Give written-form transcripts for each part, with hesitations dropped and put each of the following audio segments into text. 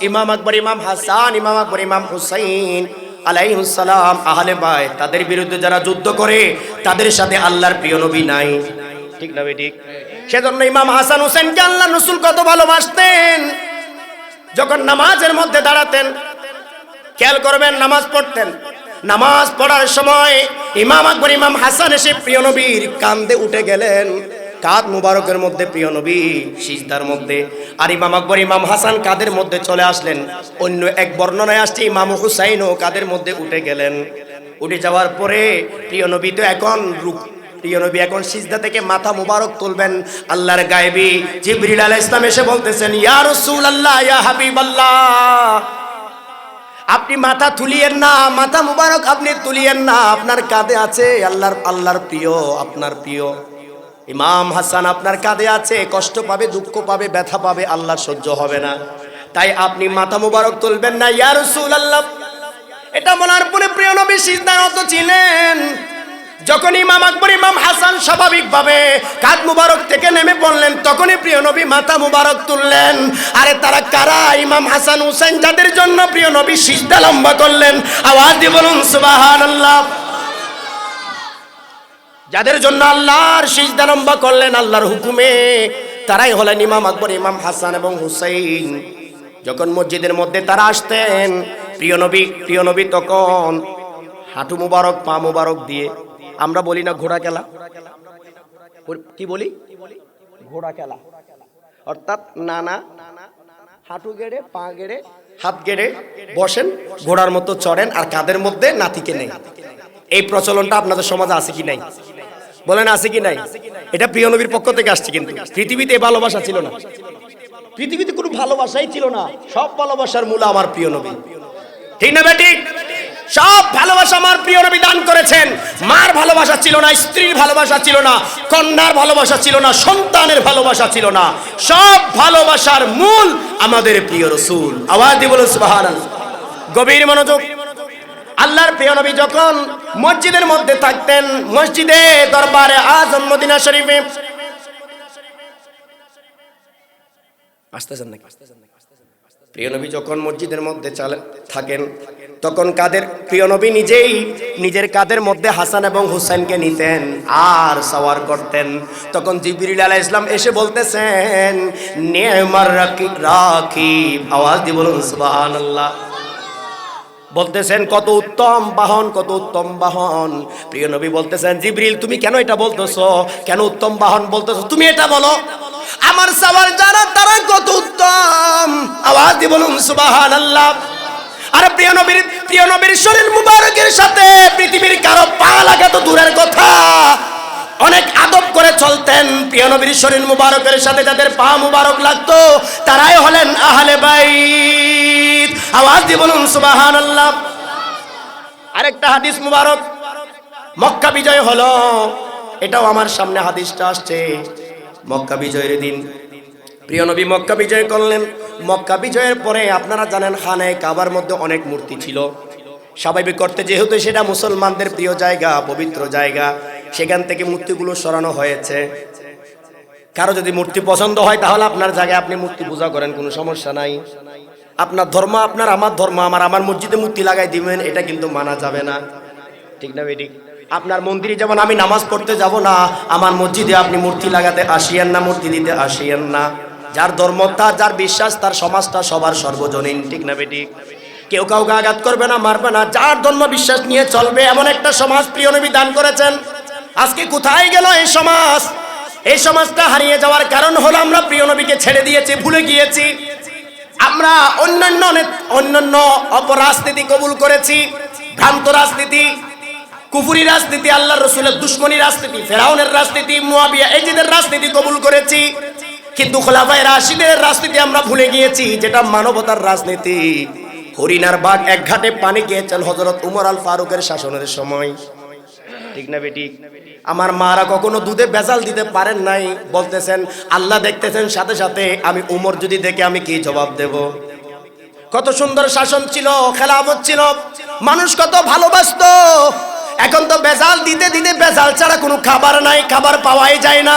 ইমাম আকবর, ইমাম হাসান, ইমাম আকবর, ইমাম হুসাইন আলাইহিস সালাম আহলে বাইত, তাদের বিরুদ্ধে যারা যুদ্ধ করে তাদের সাথে আল্লাহর প্রিয় নবী নাই, ঠিক না ঠিক? সেজন্য ইমাম হাসান হুসাইনকে আল্লাহর রাসূল কত ভালোবাসতেন। যখন নামাজের মধ্যে দাঁড়াতেন, খেয়াল করবেন, নামাজ পড়তেন, নামাজ পড়ার সময় ইমাম আকবর, ইমাম হাসান এসে প্রিয় নবীর কাঁধে উঠে গেলেন, কাঁধ মুবারকের মধ্যে প্রিয় নবী সিজদার মধ্যে, আর ইমাম আকবর, ইমাম হাসান কাঁধের মধ্যে চলে আসলেন। অন্য এক বর্ণনায় আসছে ইমাম হুসাইনও কাঁধের মধ্যে উঠে গেলেন। উঠে যাওয়ার পরে প্রিয় নবী তো এখন প্রিয় নবী এখন সিজদা থেকে মাথা মুবারক তুলবেন। আল্লাহর গায়েবী জিবরিল আলাইহিস সালাম এসে বলতেছেন, ইয়া রাসূলুল্লাহ, ইয়া হাবিবাল্লাহ, আপনি মাথা তুলিয়েন না, মাথা মুবারক আপনি তুলিয়েন না, আপনার কাঁধে আছে আল্লাহর প্রিয়, আপনার প্রিয় ইমাম হাসান আপনার কাঁধে আছে, কষ্ট পাবে, দুঃখ পাবে, ব্যথা পাবে, আল্লাহ সহ্য হবে না, তাই আপনি মাথা মুবারক তুলবেন না ইয়া রাসূলুল্লাহ। এটা বলার পরে প্রিয় নবী সিজদারত ছিলেন। যখন ইমাম আকবর, ইমাম হাসান স্বাভাবিকভাবে কাঁধ মুবারক থেকে নেমে পড়লেন, তখনই প্রিয় নবী মাথা মুবারক তুললেন। আরে তারা কারা? ইমাম হাসান হুসাইন, যাদের জন্য প্রিয় নবী সিজদা লম্বা করলেন, আওয়াজ দিয়ে বলুন সুবহানাল্লাহ। যাদের জন্য আল্লাহর সিজদা লম্বা করলেন আল্লাহর হুকুমে, তারাই হলেন ইমাম আকবর, ইমাম হাসান এবং হুসাইন। যখন মসজিদের মধ্যে তারা আসতেন, প্রিয় নবী তখন হাঁটু মুবারক, পা মুবারক দিয়ে, আমরা বলি না ঘোড়া খেলা, কি বলি? ঘোড়া খেলা, অর্থাৎ নানা হাঁটু গেড়ে, পা গেড়ে, হাত গেড়ে বসেন, ঘোড়ার মতো চড়েন, আর কাঁধের মধ্যে নাতিকে নেই। এই প্রচলনটা আপনাদের সমাজে আছে কি নাই? বলেন আছে কি নাই? এটা প্রিয় নবীর পক্ষ থেকে আসছে। কিন্তু পৃথিবীতে ভালোবাসা ছিল না, পৃথিবীতে কোনো ভালোবাসাই ছিল না। সব ভালোবাসার মূল আমার প্রিয় নবী, ঠিক না বেঠিক? সব ভালোবাসা আমার প্রিয় নবী দান করেছেন। মার ভালোবাসা ছিল না, স্ত্রীর ভালোবাসা ছিল না, কন্যার ভালোবাসা ছিল না, সন্তানের ভালোবাসা ছিল না। সব ভালোবাসার মূল আমাদের প্রিয় রাসূল। আওয়াজ দিয়ে বলুন সুবহানাল্লাহ। গভীর মনোযোগ। আল্লাহর প্রিয় নবী যখন মসজিদের মধ্যে থাকতেন, মসজিদে দরবারে আজম মদিনা শরীফে, আসতেছেন নাকি? প্রিয় নবী যখন মসজিদের মধ্যে থাকেন, তখন প্রিয় নবী নিজেই নিজের কাঁধের মধ্যে হাসান এবং হুসাইনকে নিতেন আর সাওয়ার করতেন। তখন জিবরিল আলাইহিস সালাম এসে বলতেছেন, নি'মার রাকিব, আওয়াজ দিয়ে বলুন সুবহানাল্লাহ। বলতেছেন কত উত্তম বাহন, কত উত্তম বাহন। প্রিয় নবী বলতেছেন, জিবরিল তুমি কেন এটা বলতেছো? কেন উত্তম বাহন বলতেছো? তুমি এটা বলো, আমার সাওয়ার যারা তারা কত উত্তম। আওয়াজ দিয়ে বলুন সুবহানাল্লাহ। আরে প্রিয় নবীর শরীর মুবারকের সাথে পৃথিবীর কারো পা লাগা তো দূরের কথা, অনেক আদব করে চলতেন। প্রিয় নবীর শরীর মুবারকের সাথে যাদের পা মুবারক লাগতো তারাই হলেন আহলে বাইত। আওয়াজ দিয়ে বলুন সুবহানাল্লাহ। আরেকটা হাদিস মুবারক, মক্কা বিজয় হলো, এটাও আমার সামনে হাদিসটা আসছে। মক্কা বিজয়ের দিন প্রিয় নবী মক্কা বিজয় করলেন। মক্কা বিজয়ের পরে আপনারা জানেন খানে কাবার মধ্যে অনেক মূর্তি ছিল। স্বাভাবিক করতে যেহেতু সেটা মুসলমানদের প্রিয় জায়গা, পবিত্র জায়গা, সেখান থেকে মূর্তিগুলো সরানো হয়েছে। কারো যদি মূর্তি পছন্দ হয় তাহলে আপনার জায়গায় আপনি মূর্তি পূজা করেন, কোনো সমস্যা নাই। আপনার ধর্ম আপনার, আমার ধর্ম আমার মসজিদে মূর্তি লাগাই দিবেন, এটা কিন্তু মানা যাবে না, ঠিক না বেঠিক? আপনার মন্দিরে যেমন আমি নামাজ পড়তে যাব না, আমার মসজিদে আপনি মূর্তি লাগাতে আসিয়েন না, মূর্তি দিতে আসিয়েন না। যার ধর্ম তার, যার বিশ্বাস তার, সমাজটা সবার সর্বজনীন, ঠিক না বেঠিক? কেউ কাউকে আঘাত করবে না, মারবে না, যার ধর্ম বিশ্বাস নিয়ে চলবে, এমন একটা সমাজ প্রিয় নবী দান করেছেন। আজকে কোথায় গেল এই সমাজ? এই সমাজটা হারিয়ে যাওয়ার কারণ হলো আমরা প্রিয় নবীকে ছেড়ে দিয়েছি, ভুলে গিয়েছি। আমরা অন্যান্য অপরাজনীতি কবুল করেছি, ভ্রান্ত রাজনীতি, কুফরি রাজনীতি, আল্লাহর রাসূলের দুশমনী রাজনীতি, ফেরাউনের রাজনীতি, মুয়াবিয়া এজিদের রাজনীতি কবুল করেছি। কিন্তু খোলাফায়ে রাশিদের রাজনীতি আমরা ভুলে গিয়েছি, যেটা মানবতার রাজনীতি। হরিণার বাঘ এক ঘাটে পানি খেয়েছেন হযরত উমর আল ফারুকের শাসনের সময়, ঠিক না বেঠিক? আমার মারা কখনো দুধে ভেজাল দিতে পারেন নাই। বলতেছেন আল্লাহ দেখতেছেন সাথে সাথে, আমি উমর যদি দেখে আমি কি জবাব দেব? কত সুন্দর শাসন ছিল, খেলাফত ছিল, মানুষ কত ভালোবাসতো। এখন তো ভেজাল দিতে দিতে ভেজাল ছাড়া কোনো খাবার নাই, খাবার পাওয়াই যায় না।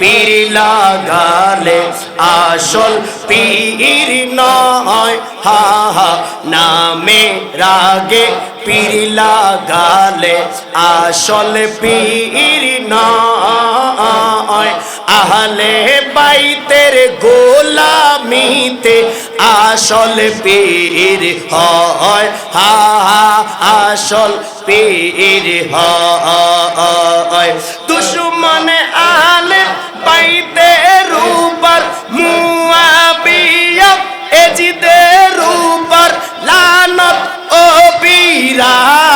পীর লাগালে আসল পীর নয়, হা হা নামে রাগে পীর লাগালে আসল পীর নয়। আহলে বাইতের গোলামিতে আসল পীর হয়, হা হা আসল পীর হয়। দুশমন আহলে বাইতের উপর মুআবিয়া এজিদের উপর লানত ও বিরাম,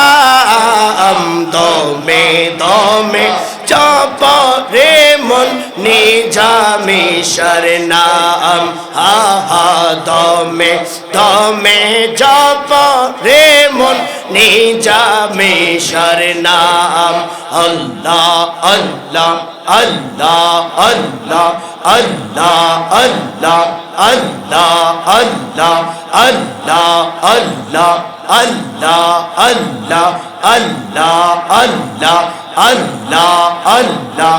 দমে দমে জপরে মন নিজামি শরনাম, হা হা দমে দমে জপরে মন নিজামি শরনাম। আল্লাহ আল্লাহ আল্লাহ আল্লাহ আল্লাহ আল্লাহ আল্লাহ আল্লাহ আল্লাহ আল্লাহ আল্লাহ আল্লাহ আল্লাহ আল্লাহ আল্লাহ আল্লাহ।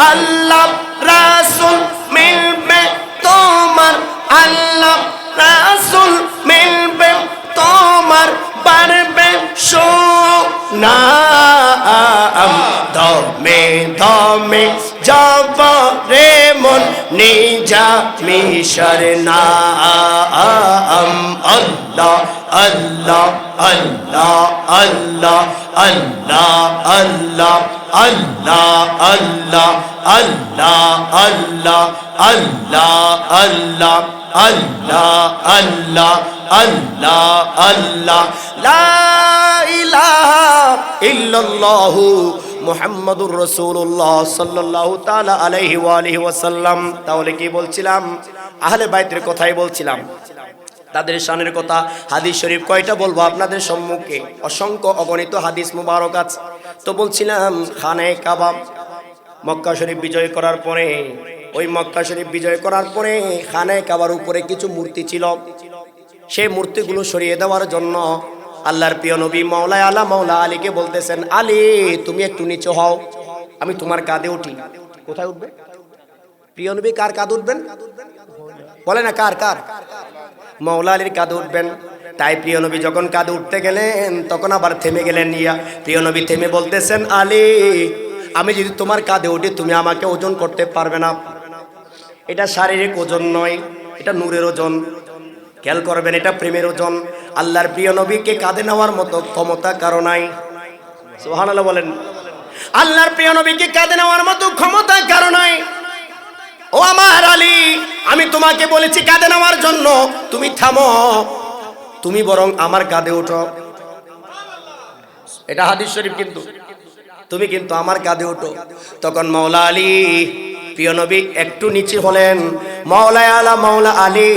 আল্লাহ রাসূল মিলবে তোমার, আল্লাহ রাসূল মিলবে তোমার, পারবে সুনাম, দমে দমে জপরে মন নিজামি শরনাম। আল্লাহ আল্লাহ আল্লাহ আল্লাহ আল্লাহ আল্লাহ আল্লাহ আল্লাহ আল্লাহ আল্লাহ আল্লাহ আল্লাহ আল্লাহ আল্লাহ আল্লাহ আল্লাহ। লা ইলাহা ইল্লাল্লাহু মুহাম্মাদুর রাসূলুল্লাহ সাল্লাল্লাহু তাআলা আলাইহি ওয়া আলিহি ওয়াসাল্লাম। তাহলে কি বলছিলাম? আহলে বাইতের কথাই বলছিলাম, তাদের শানের কথা। হাদিস শরীফ কয়টা বলবো আপনাদের সম্মুখে? অসংখ্য অগণিত হাদিস মুবারক আছে। তো বলছিলাম খানে কাবা মক্কা শরীফ বিজয় করার পরে, ওই মক্কা শরীফ বিজয় করার পরে খানে কাবার উপরে কিছু মূর্তি ছিল। সেই মূর্তিগুলো সরিয়ে দেওয়ার জন্য আল্লাহর প্রিয় নবী মাওলা আলা মাওলা আলীকে বলতেছেন, আলী তুমি একটু নিচে হও, আমি তোমার কাঁধে উঠি। কোথায় উঠবে? প্রিয় নবী কার কাঁধে উঠবেন? বলে না কার কার? মাওলা আলীর কাঁধে উঠবেন। তাই প্রিয় নবী যখন কাঁধে উঠতে গেলেন তখন আবার থেমে গেলেন। প্রিয় নবী থেমে বলতেছেন, আলী আমি যদি তোমার কাঁধে উঠি তুমি আমাকে ওজন করতে পারবে না। এটা শারীরিক ওজন নয়, এটা নূরের ওজন। খেয়াল করবেন, এটা প্রেমের ওজন। আল্লাহর প্রিয় নবীকে কাঁধে নেওয়ার মতো ক্ষমতা কারো নাই। সুবহানাল্লাহ বলেন। আল্লাহর প্রিয় নবীকে কাঁধে নেওয়ার মতো ক্ষমতা কারো নাই। ও আমার আলী, আমি তোমাকে বলেছি কাঁধে নেওয়ার জন্য, তুমি থামো, তুমি বরং আমার কাঁধে ওঠো। এটা হাদিস শরীফ, কিন্তু তুমি কিন্তু আমার কাঁধে ওঠো। তখন মাওলা আলী প্রিয় নবী একটু নিচে হলেন। মাওলা আলা মাওলা আলী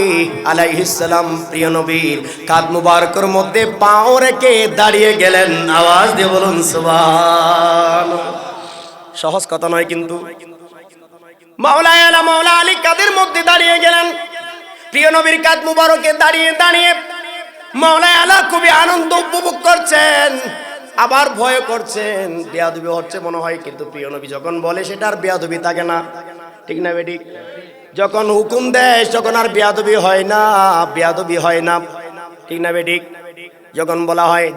আলাইহিস সালাম প্রিয় নবীর কাঁধ মুবারকের মধ্যে পাও রেখে দাঁড়িয়ে গেলেন। আওয়াজ দিয়ে বলুন সুবহানাল্লাহ। সহজ কথা নয় কিন্তু। মাওলা আলা মাওলা আলী কাঁধের মধ্যে দাঁড়িয়ে গেলেন। প্রিয় নবীর কাঁধ মুবারকে দাঁড়িয়ে দাঁড়িয়ে মাওলা আলা খুবই আনন্দ উপভোগ করছেন, আবার ভয় করছেন। বেয়াদবি হচ্ছে মনে হয়, কিন্তু প্রিয় নবী যখন বলে সেটা আর বেয়াদবি থাকে না। ঠিক না বেটি? যখন হুকুম দেয় তখন আর বেয়াদবি হয় না, বেয়াদবি হয় না। ঠিক না বেটি? যখন বলা হয়